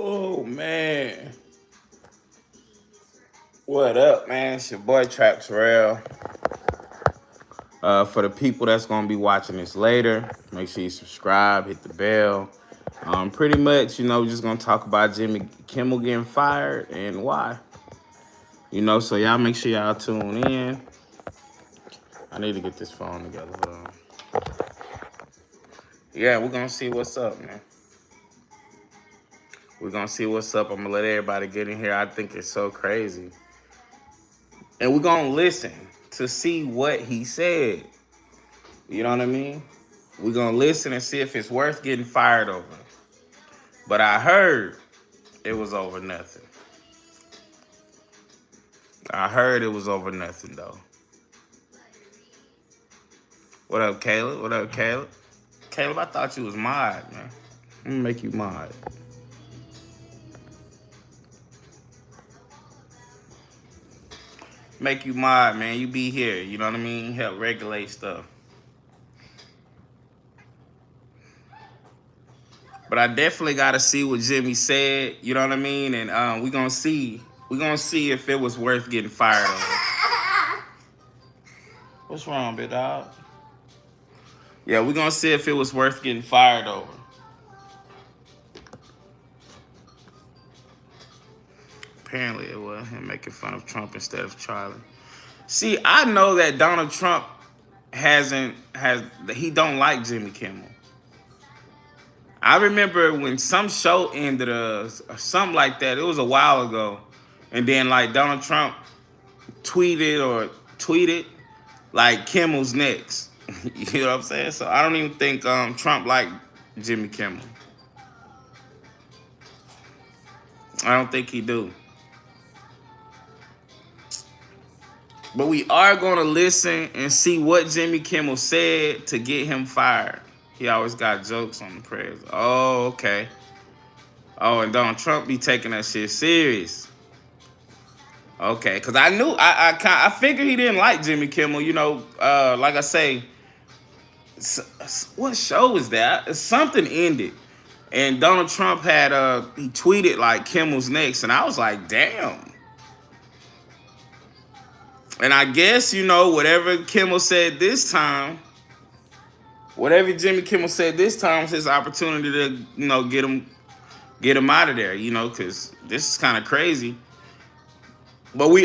Oh man. What up, man? It's your boy Trapp Tarell. For the people that's gonna be watching this later, make sure you subscribe, hit the bell. Pretty much, we're just gonna talk about Jimmy Kimmel getting fired and why. So y'all make sure y'all tune in. I need to get this phone together. Hold on. Yeah, we're gonna see what's up, man. We're gonna see what's up. I'm gonna let everybody get in here. I think it's so crazy. And we're gonna listen to see what he said. You know what I mean? We're gonna listen and see if it's worth getting fired over. But I heard it was over nothing. I heard it was over nothing though. What up, Caleb? What up, Caleb? Caleb, I thought you was mod, man. Let me make you mod. Make you mod, man. You be here. You know what I mean? Help regulate stuff. But I definitely gotta see what Jimmy said. You know what I mean? And we gonna see. We gonna see if it was worth getting fired over. What's wrong, big dog? Yeah, we gonna see if it was worth getting fired over. Apparently, it was him making fun of Trump instead of Charlie. See, I know that Donald Trump he don't like Jimmy Kimmel. I remember when some show ended or something like that. It was a while ago, and then like Donald Trump tweeted like Kimmel's next. You know what I'm saying? So I don't even think Trump liked Jimmy Kimmel. I don't think he do. But we are going to listen and see what Jimmy Kimmel said to get him fired. He always got jokes on the press. Oh, okay. Oh, and Donald Trump be taking that shit serious. Okay, because I figured he didn't like Jimmy Kimmel. Like I say, what show was that? Something ended. And Donald Trump he tweeted like Kimmel's next. And I was like, damn. And I guess, whatever Kimmel said this time, whatever Jimmy Kimmel said this time was his opportunity to, get him out of there, because this is kind of crazy. But we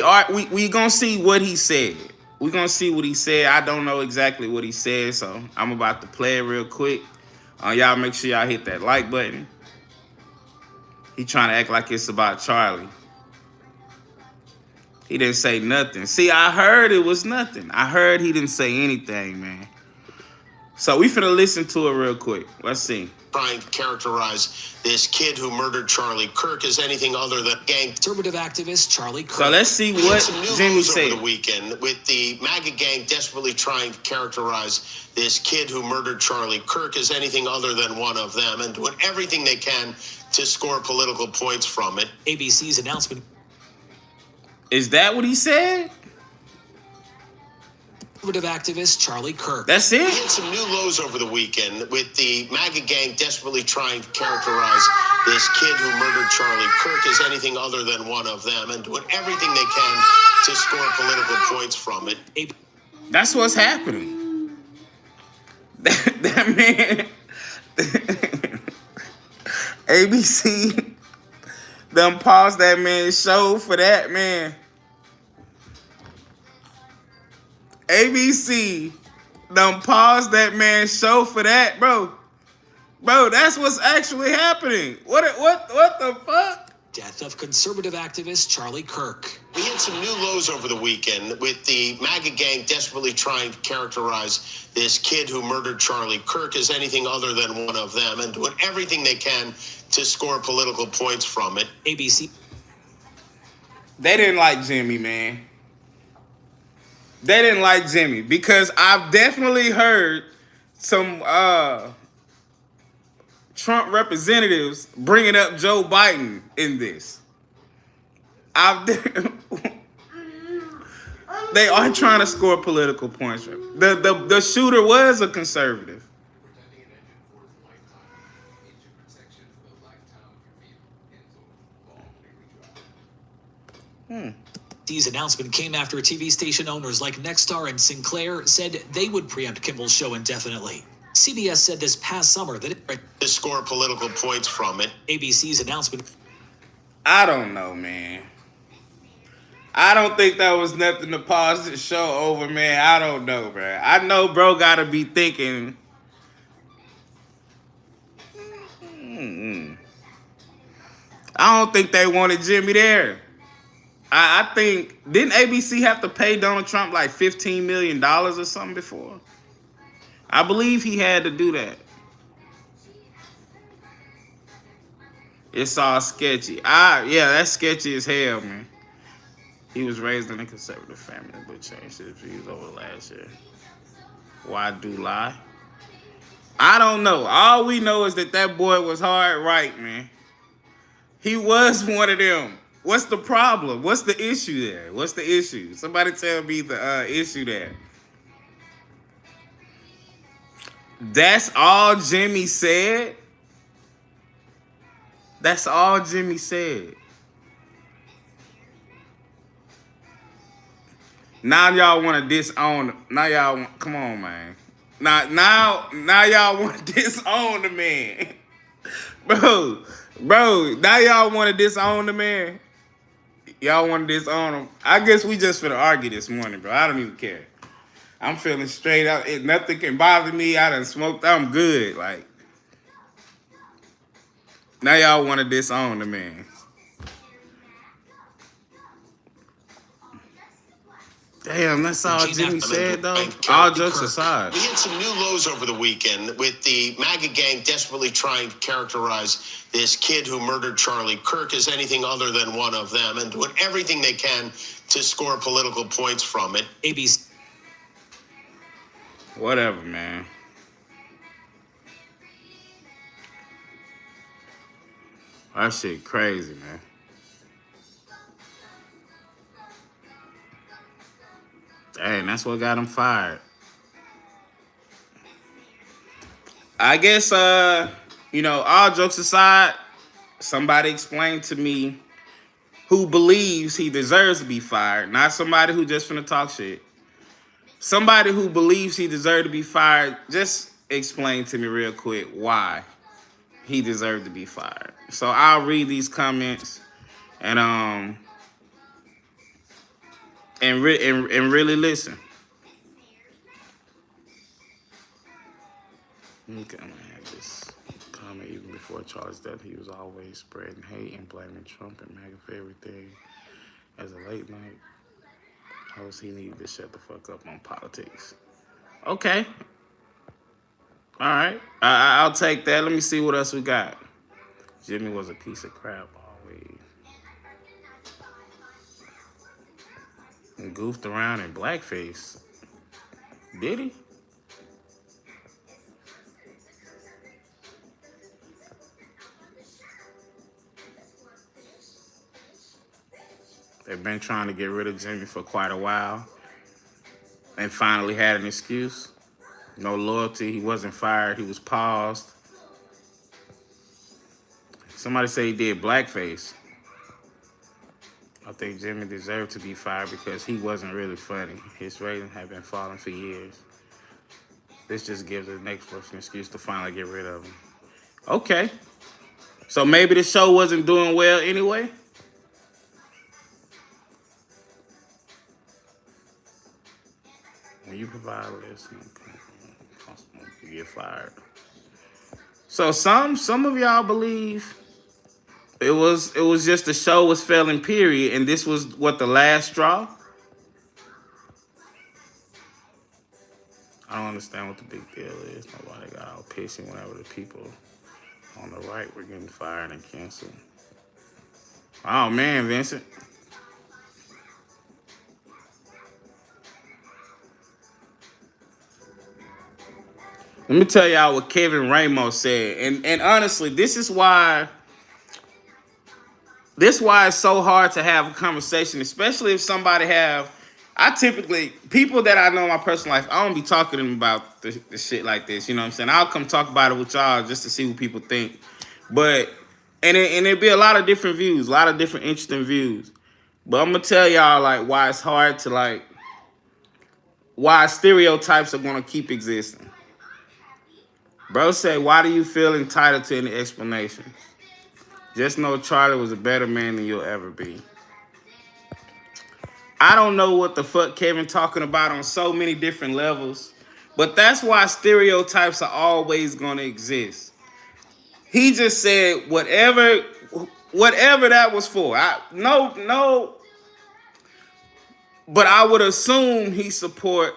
gonna see what he said. We gonna see what he said. I don't know exactly what he said, so I'm about to play it real quick. Y'all make sure y'all hit that like button. He trying to act like it's about Charlie. He didn't say nothing. See, I heard it was nothing. I heard he didn't say anything, man. So we finna listen to it real quick. Let's see. Trying to characterize this kid who murdered Charlie Kirk as anything other than gang conservative activist Charlie Kirk. So let's see what Jimmy said over the weekend with the MAGA gang desperately trying to characterize this kid who murdered Charlie Kirk as anything other than one of them and doing everything they can to score political points from it. ABC's announcement. Is that what he said? Conservative activist Charlie Kirk. That's it? We had some new lows over the weekend with the MAGA gang desperately trying to characterize this kid who murdered Charlie Kirk as anything other than one of them and doing everything they can to score political points from it. That's what's happening. That man, ABC, done paused that man's show for that, man. ABC done paused that man's show for that, bro. Bro, that's what's actually happening. What the fuck? Death of conservative activist Charlie Kirk. We had some new lows over the weekend with the MAGA gang desperately trying to characterize this kid who murdered Charlie Kirk as anything other than one of them and doing everything they can to score political points from it. ABC. They didn't like Jimmy, man. They didn't like Jimmy because I've definitely heard some Trump representatives bringing up Joe Biden in this. They are trying to score political points. The shooter was a conservative. These announcement came after TV station owners like Nexstar and Sinclair said they would preempt Kimmel's show indefinitely. CBS said this past summer that it to score political points from it. ABC's announcement. I don't know, man. I don't think that was nothing to pause the show over, man. I don't know, man. I know bro gotta be thinking. I don't think they wanted Jimmy there. I think, didn't ABC have to pay Donald Trump like $15 million or something before? I believe he had to do that. It's all sketchy. Yeah, that's sketchy as hell, man. He was raised in a conservative family, but changed his views over the last year. Why do lie? I don't know. All we know is that boy was hard right, man. He was one of them. What's the problem? What's the issue there? What's the issue? Somebody tell me the issue there. That's all Jimmy said? That's all Jimmy said. Now y'all want to disown. Now y'all want, come on, man. Now y'all want to disown the man. Bro, now y'all want to disown the man. Y'all want to disown him. I guess we just finna argue this morning, bro. I don't even care. I'm feeling straight out. Nothing can bother me. I done smoked. I'm good. Like, now y'all want to disown the man. Damn, that's all Jimmy said, though. All jokes aside. We hit some new lows over the weekend with the MAGA gang desperately trying to characterize this kid who murdered Charlie Kirk as anything other than one of them and doing everything they can to score political points from it. ABC. Whatever, man. That shit crazy, man. Dang, that's what got him fired. I guess, all jokes aside, somebody explain to me who believes he deserves to be fired. Not somebody who just finna talk shit. Somebody who believes he deserved to be fired, just explain to me real quick why he deserved to be fired. So I'll read these comments and really listen. Okay, I'm gonna have this comment. Even before Charlie's death, he was always spreading hate and blaming Trump and MAGA for everything. As a late night host, he needed to shut the fuck up on politics. Okay. All right. I'll take that. Let me see what else we got. Jimmy was a piece of crap always. And goofed around in blackface. Did he? They've been trying to get rid of Jimmy for quite a while and finally had an excuse. No loyalty. He wasn't fired. He was paused. Somebody say he did blackface. I think Jimmy deserved to be fired because he wasn't really funny. His rating had been falling for years. This just gives the next person an excuse to finally get rid of him. Okay. So maybe the show wasn't doing well anyway? When you provide this, you get fired. So some of y'all believe it was just the show was failing, period, and this was what, the last straw? I don't understand what the big deal is. Nobody got all pissy whenever the people on the right were getting fired and canceled. Oh man, Vincent. Let me tell y'all what Kevin Ramos said. And honestly, this is why it's so hard to have a conversation, especially if somebody people that I know in my personal life, I don't be talking to them about the shit like this, you know what I'm saying? I'll come talk about it with y'all just to see what people think. But, and it'd be a lot of different views, a lot of different interesting views. But I'm gonna tell y'all like why it's hard to like why stereotypes are gonna keep existing. Bro said, why do you feel entitled to any explanation? Just know Charlie was a better man than you'll ever be. I don't know what the fuck Kevin talking about on so many different levels, but that's why stereotypes are always gonna exist. He just said whatever that was for. No, but I would assume he support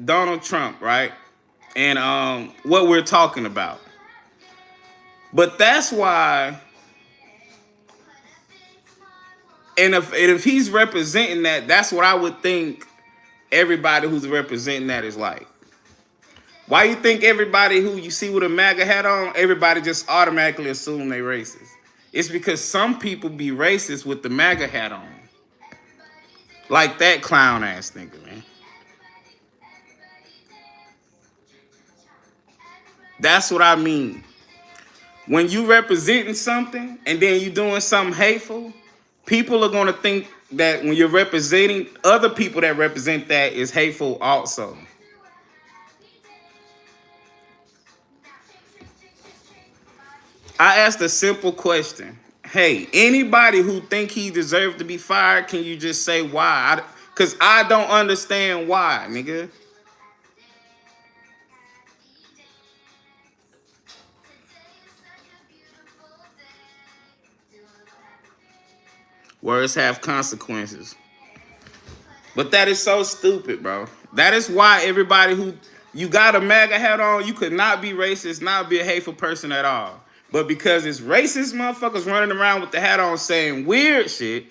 Donald Trump, right? And what we're talking about. But that's why, and if he's representing that, that's what I would think everybody who's representing that is like. Why you think everybody who you see with a MAGA hat on, everybody just automatically assume they racist? It's because some people be racist with the MAGA hat on. Like that clown ass nigga, man. That's what I mean. When you representing something and then you doing something hateful, people are gonna think that when you're representing other people that represent that is hateful also. I asked a simple question. Hey, anybody who think he deserved to be fired, can you just say why? Because I don't understand why, nigga. Words have consequences. But that is so stupid, bro. That is why everybody who you got a MAGA hat on, you could not be racist, not be a hateful person at all. But because it's racist motherfuckers running around with the hat on saying weird shit,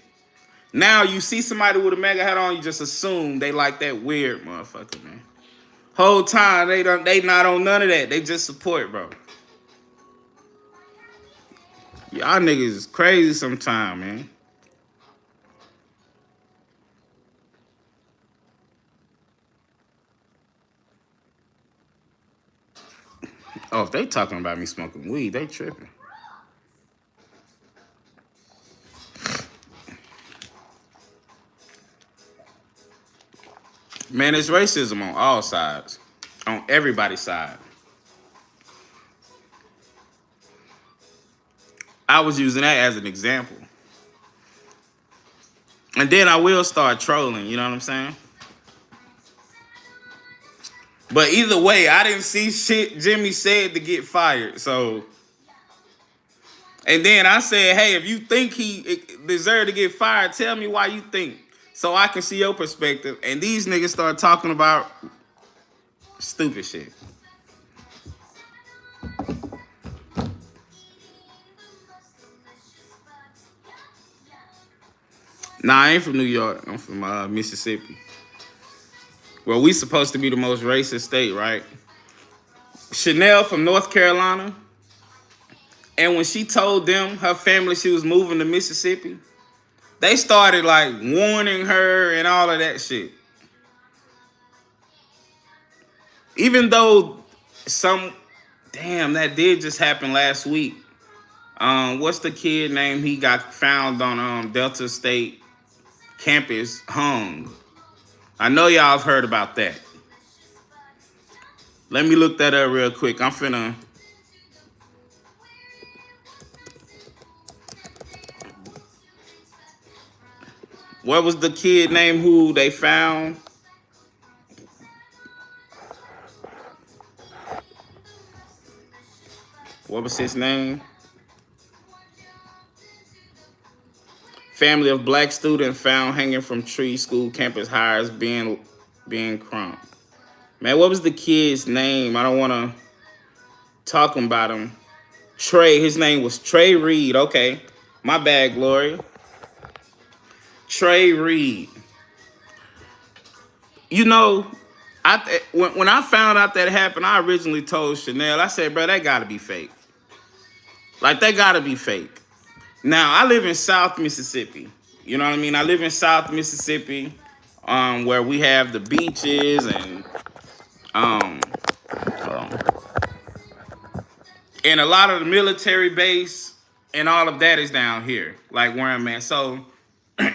now you see somebody with a MAGA hat on, you just assume they like that weird motherfucker, man. Whole time they not on none of that. They just support, bro. Y'all niggas is crazy sometime, man. Oh, if they talking about me smoking weed, they tripping. Man, it's racism on all sides. On everybody's side. I was using that as an example. And then I will start trolling, you know what I'm saying? But either way, I didn't see shit Jimmy said to get fired. So, and then I said, hey, if you think he deserved to get fired, tell me why you think. So I can see your perspective. And these niggas start talking about stupid shit. Nah, I ain't from New York. I'm from Mississippi. Well, we supposed to be the most racist state, right? Chanel from North Carolina. And when she told them her family she was moving to Mississippi, they started like warning her and all of that shit. Even though that did just happen last week. What's the kid name? He got found on Delta State campus hung. I know y'all have heard about that. Let me look that up real quick. I'm finna. What was the kid name who they found? What was his name? Family of black student found hanging from tree, school campus hires being crump. Man, what was the kid's name? I don't want to talk about him. Trey, his name was Trey Reed. Okay, my bad, Gloria. Trey Reed. You know, when I found out that happened, I originally told Chanel, I said, bro, that gotta be fake. Like, that gotta be fake. Now, I live in South Mississippi. You know what I mean? I live in South Mississippi, where we have the beaches and and a lot of the military base and all of that is down here, like where I'm at. So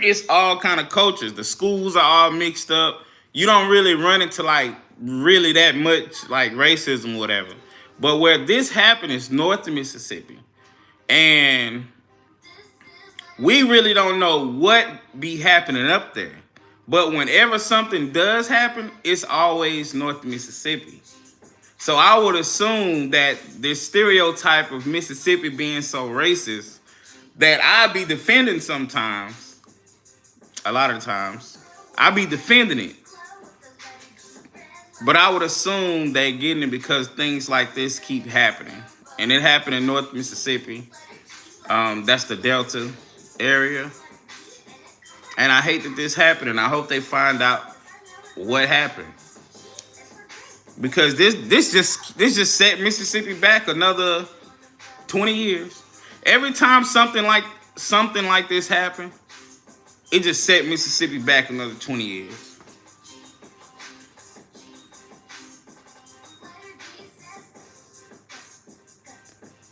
it's all kind of cultures. The schools are all mixed up. You don't really run into like really that much like racism or whatever. But where this happened is north of Mississippi. And we really don't know what be happening up there. But whenever something does happen, it's always north of Mississippi. So I would assume that this stereotype of Mississippi being so racist that I be defending sometimes, a lot of times, I be defending it. But I would assume they're getting it because things like this keep happening. And it happened in North Mississippi. That's the Delta area. And I hate that this happened, and I hope they find out what happened. Because this just set Mississippi back another 20 years. Every time something like this happened, it just set Mississippi back another 20 years.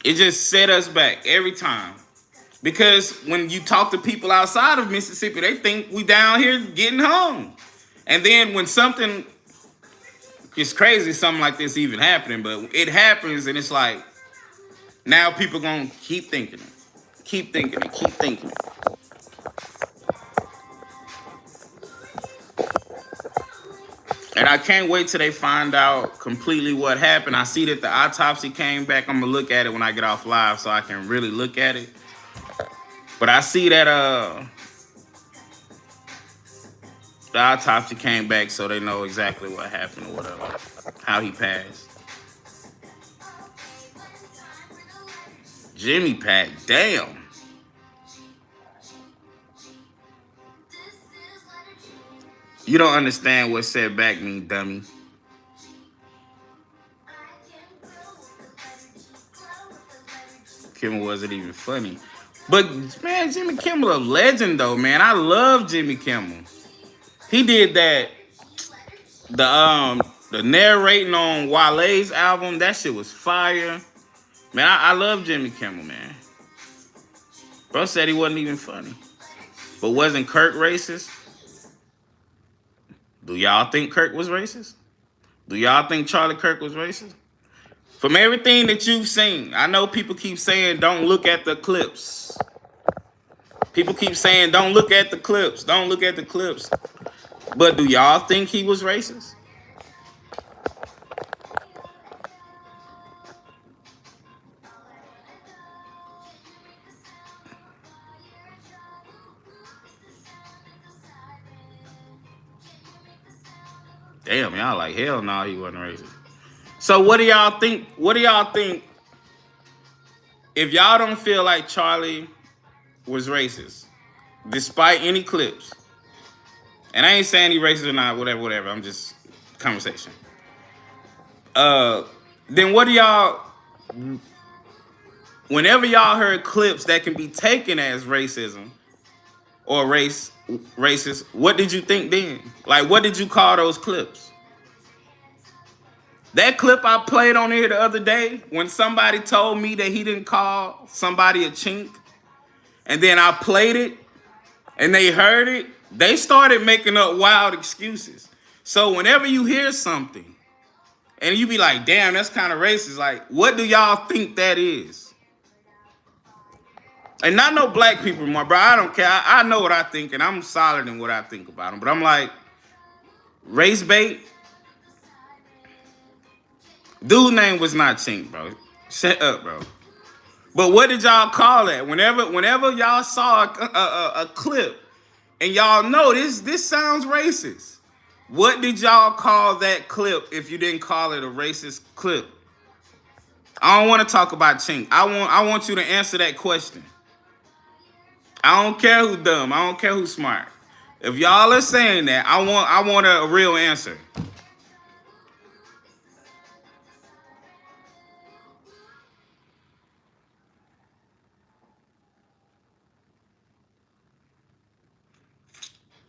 It just set us back every time. Because when you talk to people outside of Mississippi, they think we down here getting home. And then when something, it's crazy something like this even happening, but it happens and it's like, now people gonna keep thinking it. Keep thinking it, keep thinking it. And I can't wait till they find out completely what happened. I see that the autopsy came back. I'm gonna look at it when I get off live so I can really look at it. But I see that the autopsy came back so they know exactly what happened or whatever. How he passed. Jimmy Pack, damn. You don't understand what setback mean, dummy. Kimmel wasn't even funny. But man, Jimmy Kimmel a legend though, man. I love Jimmy Kimmel. He did that the narrating on Wale's album, that shit was fire. Man, I love Jimmy Kimmel, man. Bro said he wasn't even funny. But wasn't Kirk racist? Do y'all think Kirk was racist? Do y'all think Charlie Kirk was racist? From everything that you've seen, I know people keep saying don't look at the clips. People keep saying don't look at the clips. Don't look at the clips. But do y'all think he was racist? Damn, y'all like, hell no, he wasn't racist. So what do y'all think? What do y'all think if y'all don't feel like Charlie was racist, despite any clips? And I ain't saying he racist or not, whatever. I'm just conversation. Then what do y'all, whenever y'all heard clips that can be taken as racism or racist, what did you think then? Like, what did you call those clips? That clip I played on here the other day when somebody told me that he didn't call somebody a chink, and then I played it and they heard it, they started making up wild excuses. So whenever you hear something and you be like, damn, that's kind of racist, like, what do y'all think that is? And not no black people more, bro. I don't care. I know what I think, and I'm solid in what I think about them. But I'm like, race bait? Dude name was not Chink, bro. Shut up, bro. But what did y'all call that? Whenever y'all saw a clip and y'all know this sounds racist, what did y'all call that clip if you didn't call it a racist clip? I don't want to talk about Chink. I want you to answer that question. I don't care who dumb. I don't care who smart. If y'all are saying that, I want a real answer.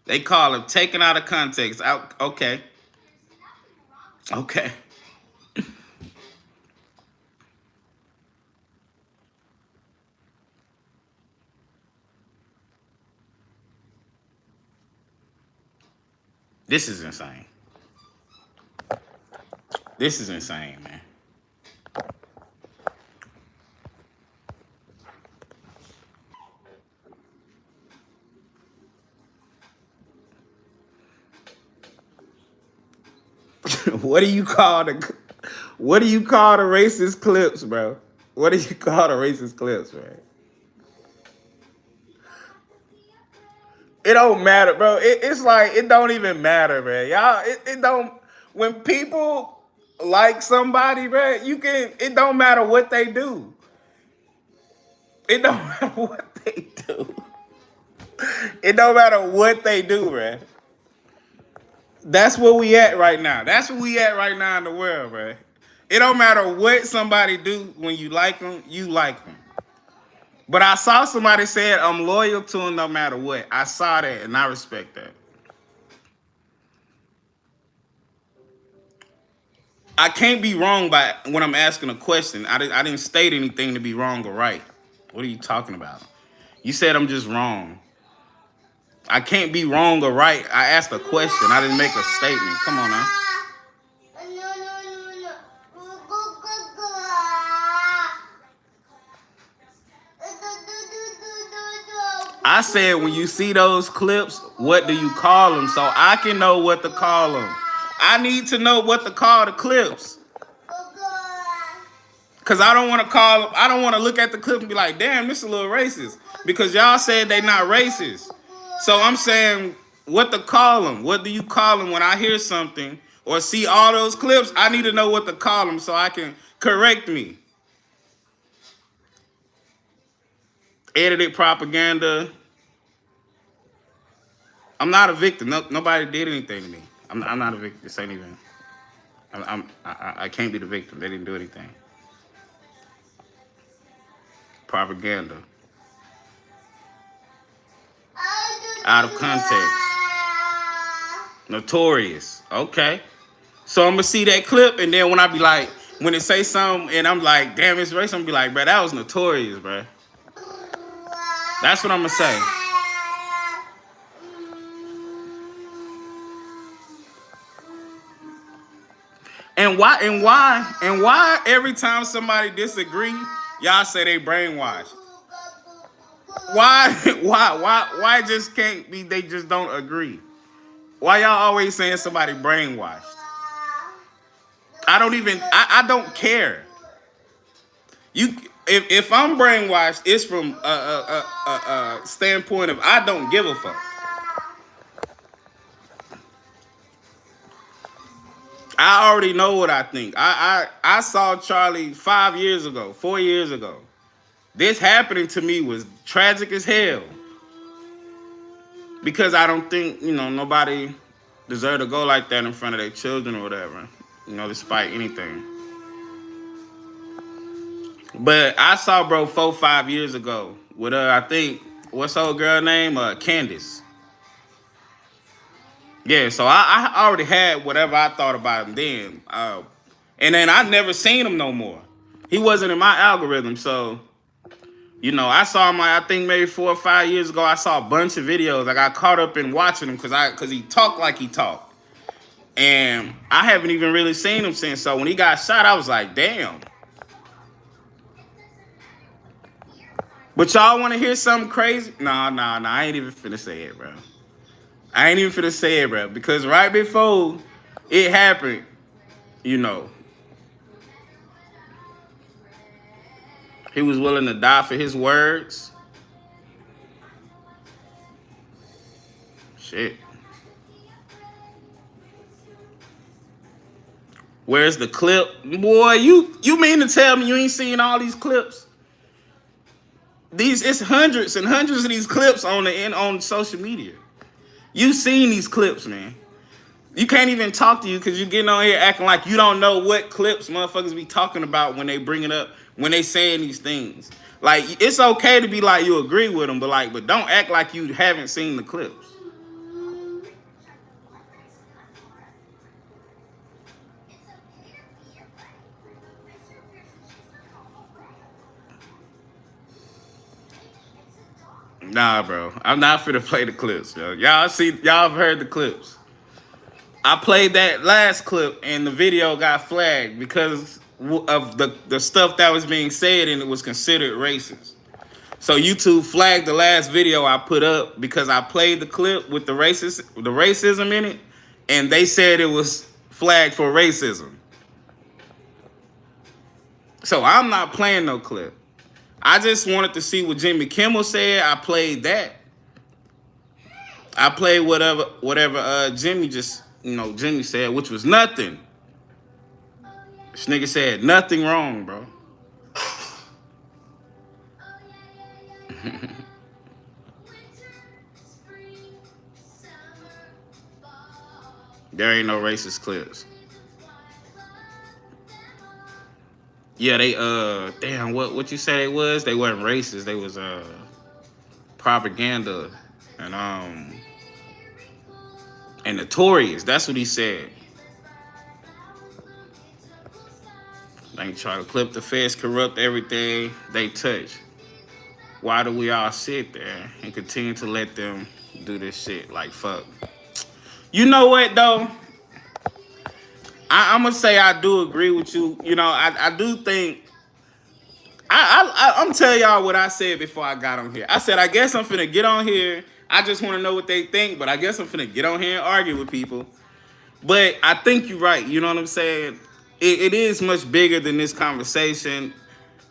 They call it taken out of context. Okay. Okay. This is insane. This is insane, man. What do you call the racist clips, bro? What do you call the racist clips, man? It don't matter, bro. It's like it don't even matter, man. Y'all, it don't. When people like somebody, man, it don't matter what they do. It don't matter what they do. It don't matter what they do, man. That's where we at right now. That's where we at right now in the world, man. It don't matter what somebody do. When you like them, you like them. But I saw somebody said I'm loyal to them no matter what. I saw that and I respect that. I can't be wrong by when I'm asking a question. I didn't state anything to be wrong or right. What are you talking about? You said I'm just wrong. I can't be wrong or right. I asked a question. I didn't make a statement. Come on now. I said when you see those clips, what do you call them? So I can know what to call them. I need to know what to call the clips. Because I don't want to look at the clip and be like, damn, this is a little racist. Because y'all said they not racist. So I'm saying what to call them. What do you call them when I hear something or see all those clips? I need to know what to call them so I can correct me. Edited propaganda. I'm not a victim. Nobody did anything to me. I'm not a victim. This ain't even. I can't be the victim. They didn't do anything. Propaganda. Out of context. Notorious. Okay. So I'm gonna see that clip, and then when I be like, when it say something, and I'm like, damn, it's racist, I'm gonna be like, bro, that was notorious, bro. That's what I'm gonna say. And why every time somebody disagree, y'all say they brainwashed? Why just can't be they just don't agree? Why y'all always saying somebody brainwashed? I don't care. If I'm brainwashed, it's from a standpoint of I don't give a fuck. I already know what I think. I saw Charlie 5 years ago, 4 years ago. This happening to me was tragic as hell. Because I don't think, nobody deserve to go like that in front of their children or whatever. Despite anything. But I saw bro 4, 5 years ago with I think, what's the old girl name? Candace. Yeah, so I already had whatever I thought about him then. And then I never seen him no more. He wasn't in my algorithm, so I saw him. I think maybe 4 or 5 years ago. I saw a bunch of videos. I got caught up in watching him because he talked like he talked, and I haven't even really seen him since. So when he got shot, I was like, damn. But y'all want to hear something crazy? Nah. I ain't even finna say it, bro. I ain't even finna say it, bro. Because right before it happened, he was willing to die for his words. Shit. Where's the clip? Boy, you mean to tell me you ain't seen all these clips? It's hundreds and hundreds of these clips on social media. You seen these clips, man. You can't even talk to you because you're getting on here acting like you don't know what clips motherfuckers be talking about when they bring it up, when they saying these things. Like, it's okay to be like you agree with them, but don't act like you haven't seen the clips. Nah, bro. I'm not finna play the clips, yo. Y'all have heard the clips. I played that last clip and the video got flagged because of the stuff that was being said and it was considered racist. So YouTube flagged the last video I put up because I played the clip with the racism in it, and they said it was flagged for racism. So I'm not playing no clip. I just wanted to see what Jimmy Kimmel said. I played that. I played whatever Jimmy said, which was nothing. This nigga said nothing wrong, bro. There ain't no racist clips. Yeah, they damn, what you say they was? They wasn't racist. They was propaganda and notorious. That's what he said. They try to clip the feds, corrupt everything they touch. Why do we all sit there and continue to let them do this shit? Like, fuck. You know what, though? I'm going to say I do agree with you. You know, I do think... I'm telling y'all what I said before I got on here. I said, I guess I'm finna get on here. I just want to know what they think, but I guess I'm finna get on here and argue with people. But I think you're right. You know what I'm saying? It is much bigger than this conversation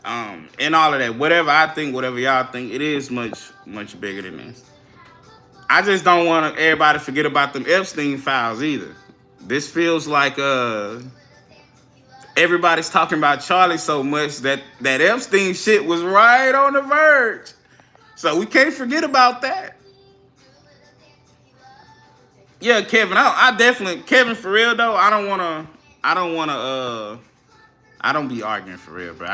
and all of that. Whatever I think, whatever y'all think, it is much bigger than this. I just don't want everybody to forget about them Epstein files either. This feels like everybody's talking about Charlie so much that Epstein shit was right on the verge. So we can't forget about that. Yeah, Kevin, I definitely, Kevin, for real though, I don't be arguing for real, bro.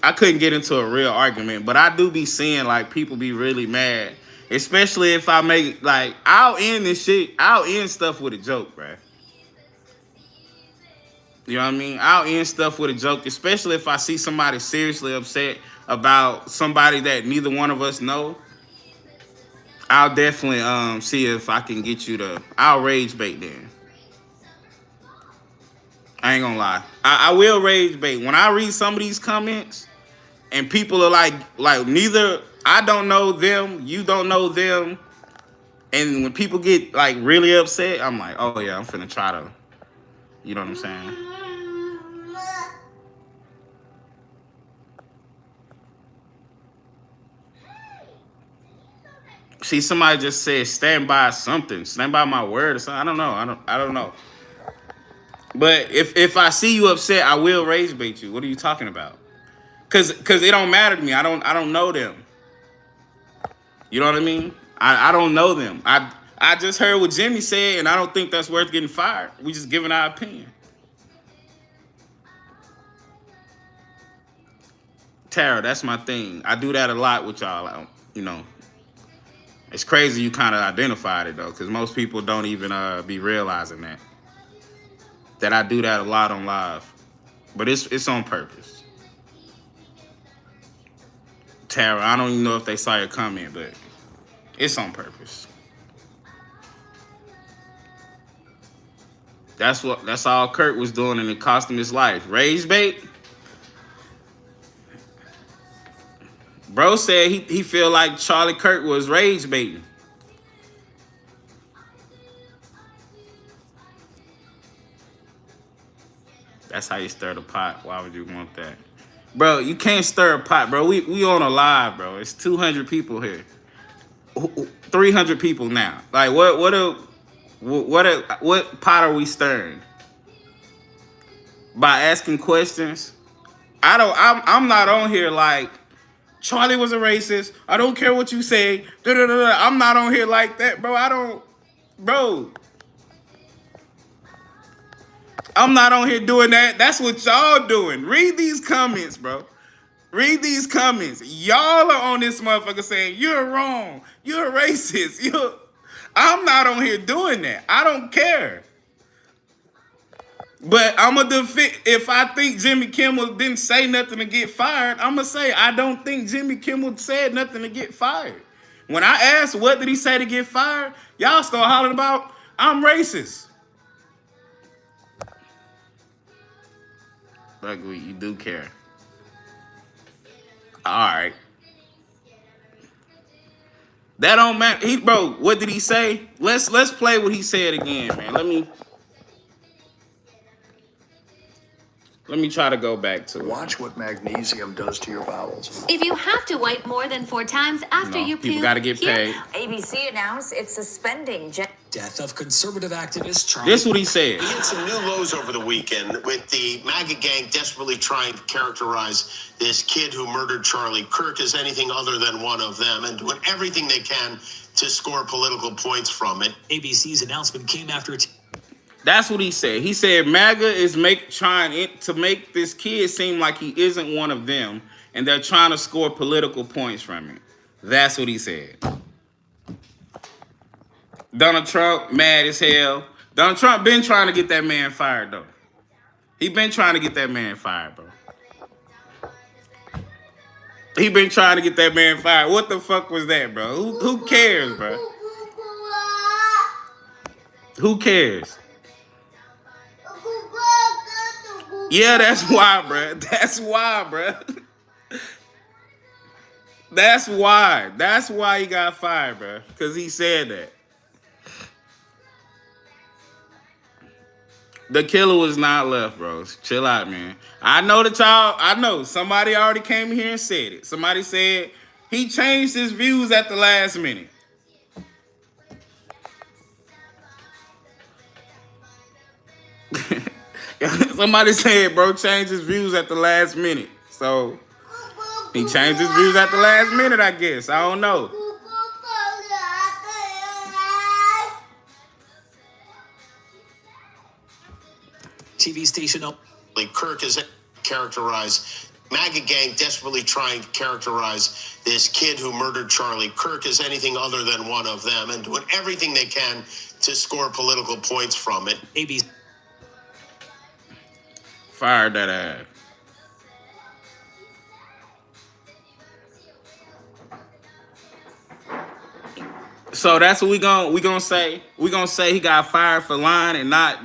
I couldn't get into a real argument, but I do be seeing like people be really mad, especially if I make like, I'll end stuff with a joke, bro. You know what I mean? I'll end stuff with a joke, especially if I see somebody seriously upset about somebody that neither one of us know. I'll definitely see if I can get you I'll rage bait then. I ain't gonna lie. I will rage bait. When I read some of these comments and people are like neither I don't know them, you don't know them. And when people get like really upset, I'm like, oh yeah, I'm finna try to, you know what I'm saying? See, somebody just said stand by something, stand by my word or something. I don't know. But if I see you upset, I will rage bait you. What are you talking about? Cause it don't matter to me. I don't know them. You know what I mean? I don't know them. I just heard what Jimmy said, and I don't think that's worth getting fired. We just giving our opinion. Tarell, that's my thing. I do that a lot with y'all. You know. It's crazy you kind of identified it, though, because most people don't even be realizing that I do that a lot on live. But it's on purpose. Tarell, I don't even know if they saw your comment, but it's on purpose. That's all Kirk was doing, and it cost him his life. Rage bait? Bro said he feel like Charlie Kirk was rage baiting. That's how you stir the pot. Why would you want that? Bro, you can't stir a pot, bro. We on a live, bro. It's 200 people here. 300 people now. Like what pot are we stirring? By asking questions? I'm not on here like Charlie was a racist. I don't care what you say. I'm not on here like that, bro. Bro. I'm not on here doing that. That's what y'all doing. Read these comments, bro. Read these comments. Y'all are on this motherfucker saying, you're wrong. You're a racist. I'm not on here doing that. I don't care. But I'm going to defend. If I think Jimmy Kimmel didn't say nothing to get fired, I'm going to say I don't think Jimmy Kimmel said nothing to get fired. When I asked what did he say to get fired, y'all start hollering about I'm racist. Like you do care. All right. That don't matter. Bro, what did he say? Let's play what he said again, man. Let me try to go back to it. Watch what magnesium does to your bowels. If you have to wipe more than 4 times after you people puke, got to get paid. ABC announced it's suspending Death of conservative activist Trump. This is what he said. He hit some new lows over the weekend with the MAGA gang desperately trying to characterize this kid who murdered Charlie Kirk as anything other than one of them and doing everything they can to score political points from it. ABC's announcement came after That's what he said. He said MAGA is trying to make this kid seem like he isn't one of them, and they're trying to score political points from it. That's what he said. Donald Trump, mad as hell. Donald Trump been trying to get that man fired, though. He been trying to get that man fired, bro. He been trying to get that man fired. What the fuck was that, bro? Who cares, bro? Who cares? Yeah, that's why, bro. That's why, bro. That's why. That's why he got fired, bro. Because he said that. The killer was not left, bro. Chill out, man. I know somebody already came here and said it. Somebody said he changed his views at the last minute. Somebody said, bro, changed his views at the last minute. So he changed his views at the last minute, I guess. I don't know. TV station. Kirk is characterized. MAGA gang desperately trying to characterize this kid who murdered Charlie Kirk as anything other than one of them and doing everything they can to score political points from it. ABC. Fired that ass. So that's what we gonna say. We gonna say he got fired for lying and not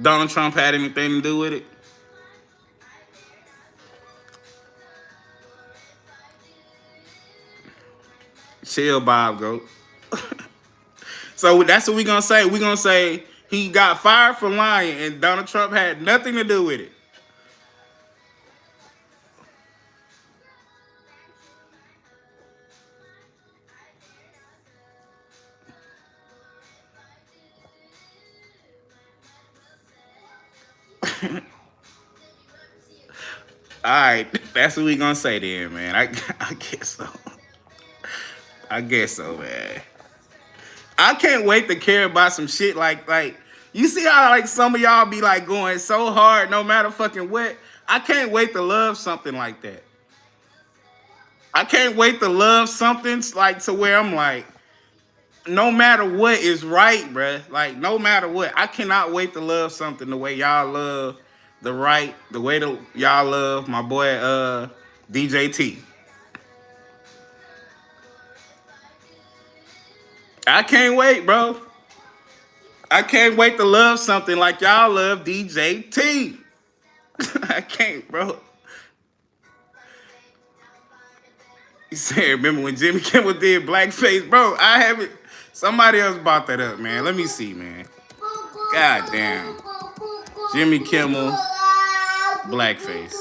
Donald Trump had anything to do with it. Chill, Bob Goat. So that's what we gonna say. We gonna say he got fired for lying and Donald Trump had nothing to do with it. All right, that's what we gonna say then, man. I guess so. I guess so, man. I can't wait to care about some shit like you see how like some of y'all be like going so hard no matter fucking what. I can't wait to love something like that. I can't wait to love something like to where I'm like, no matter what is right, bruh. Like no matter what, I cannot wait to love something the way y'all love the way that y'all love my boy DJT. I can't wait, bro. I can't wait to love something like y'all love DJT. I can't, bro. He said, remember when Jimmy Kimmel did blackface? Bro, I haven't. Somebody else brought that up, man. Let me see, man. God damn. Jimmy Kimmel, blackface.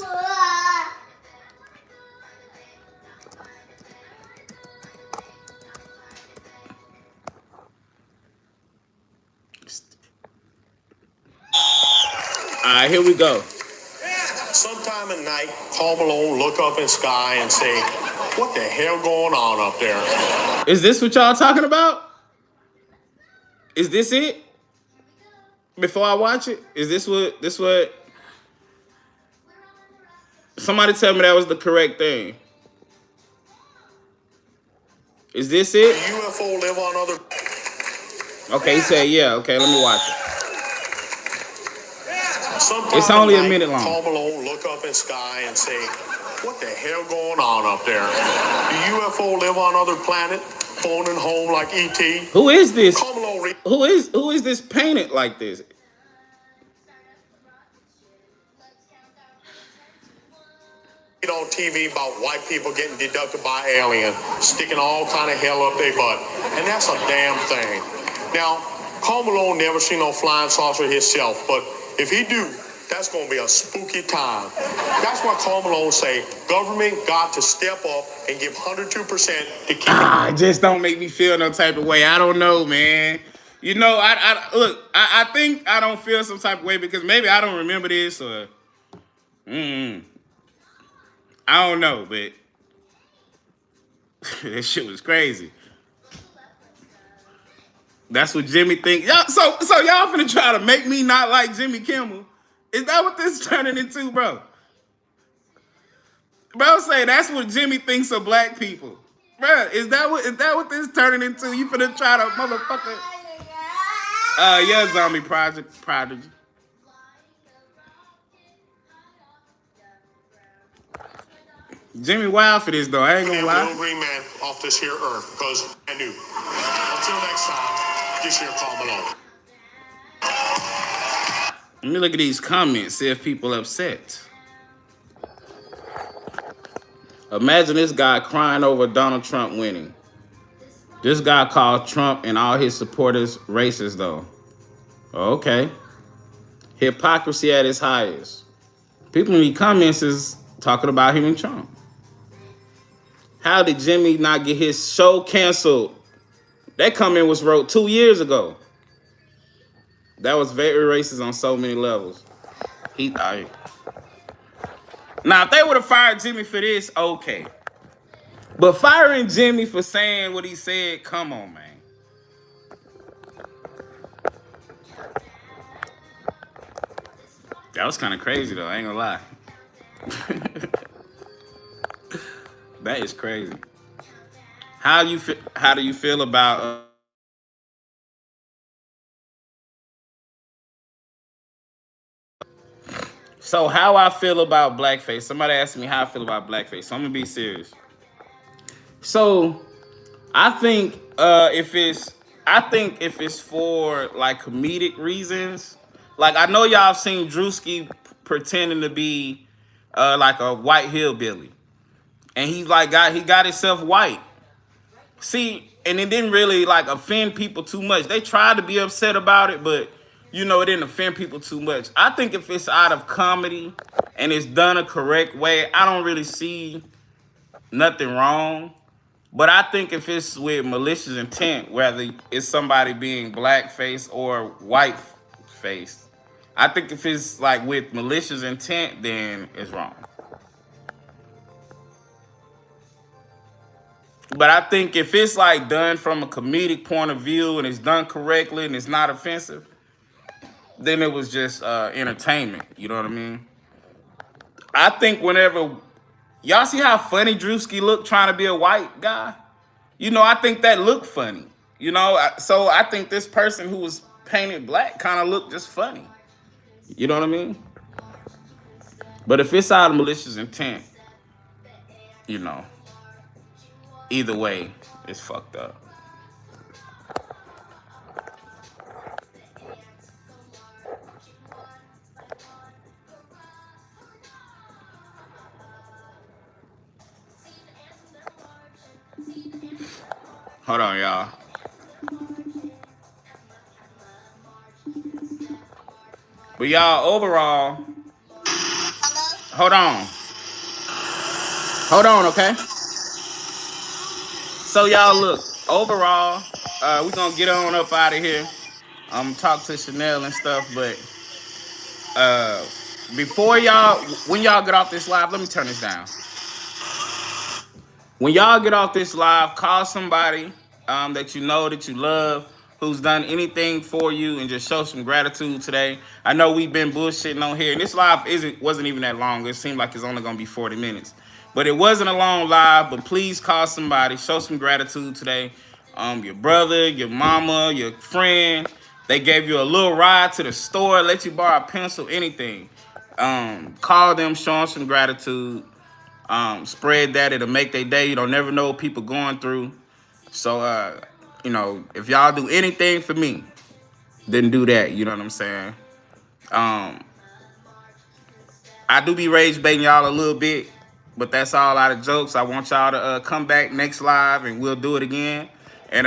All right, here we go. Sometime at night, home alone, look up in the sky and say, what the hell going on up there? Is this what y'all talking about? Is this it? Before I watch it? Is this what? Somebody tell me that was the correct thing. Is this it? UFO live on other... Okay, he said, yeah. Okay, let me watch it. Sometime It's only at a minute night, long. Home alone, look up in the sky and say, what the hell going on up there? UFO live on other planet, phoning home like ET? Who is this? Carmelo Reed Who is this painted like this? on TV about white people getting deducted by aliens, sticking all kind of hell up their butt, and that's a damn thing. Now, Carmelo never seen no flying saucer himself, but if he do, that's gonna be a spooky time. That's why Carmelo say government got to step up and give 102% to keep. Just don't make me feel no type of way. I don't know, man. You know, I think I don't feel some type of way because maybe I don't remember this or I don't know, but that shit was crazy. That's what Jimmy think. Y'all, so y'all finna try to make me not like Jimmy Kimmel? Is that what this is turning into, bro? Bro, say that's what Jimmy thinks of black people. Bro, is that what this is turning into? You finna try to motherfucker? Yeah, zombie prodigy. Jimmy wild for this though. I ain't gonna lie. Little green man off this here earth, because I knew. Until next time, this here Carmelo. Let me look at these comments, see if people upset. Imagine this guy crying over Donald Trump winning. This guy called Trump and all his supporters racist, though. Okay. Hypocrisy at its highest. People in the comments is talking about him and Trump. How did Jimmy not get his show canceled? That comment was wrote 2 years ago. That was very racist on so many levels. Now, if they would have fired Jimmy for this, okay. But firing Jimmy for saying what he said, come on, man. That was kind of crazy, though. I ain't gonna lie. That is crazy. How do you feel about? So how I feel about blackface? Somebody asked me how I feel about blackface. So I'm gonna be serious. So I think if it's for like comedic reasons, like I know y'all seen Drewski pretending to be like a white hillbilly, and he got himself white. See, and it didn't really like offend people too much. They tried to be upset about it, but you know, it didn't offend people too much. I think if it's out of comedy and it's done a correct way, I don't really see nothing wrong. But I think if it's with malicious intent, whether it's somebody being blackface or whiteface, I think if it's like with malicious intent, then it's wrong. But I think if it's like done from a comedic point of view and it's done correctly and it's not offensive, then it was just entertainment. You know what I mean? I think whenever y'all see how funny Drewski looked trying to be a white guy, you know, I think that looked funny. You know, so I think this person who was painted black kind of looked just funny. You know what I mean? But if it's out of malicious intent, you know, either way, it's fucked up. Hold on, y'all. But y'all, overall, hold on, okay? So y'all, look, overall, we're gonna get on up out of here. Talk to Chanel and stuff, but before when y'all get off this live, let me turn this down. When y'all get off this live, call somebody that you know, that you love, who's done anything for you, and just show some gratitude today. I know we've been bullshitting on here, and this live wasn't even that long. It seemed like it's only gonna be 40 minutes. But it wasn't a long live, but please call somebody, show some gratitude today. Your brother, your mama, your friend, they gave you a little ride to the store, let you borrow a pencil, anything. Call them, show them some gratitude. Spread that. It'll make their day. You don't never know what people going through. So, you know, if y'all do anything for me, then do that. You know what I'm saying? I do be rage baiting y'all a little bit, but that's all out of jokes. I want y'all to come back next live and we'll do it again. And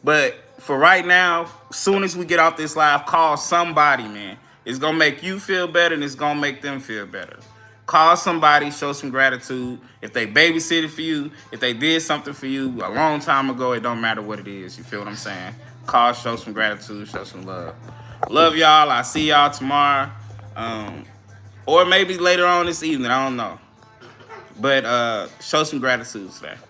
but for right now, soon as we get off this live, call somebody, man. It's gonna make you feel better and it's gonna make them feel better. Call somebody, show some gratitude. If they babysitted for you, if they did something for you a long time ago, it don't matter what it is. You feel what I'm saying? Call, show some gratitude, show some love. Love y'all. I'll see y'all tomorrow. Or maybe later on this evening. I don't know. But show some gratitude today.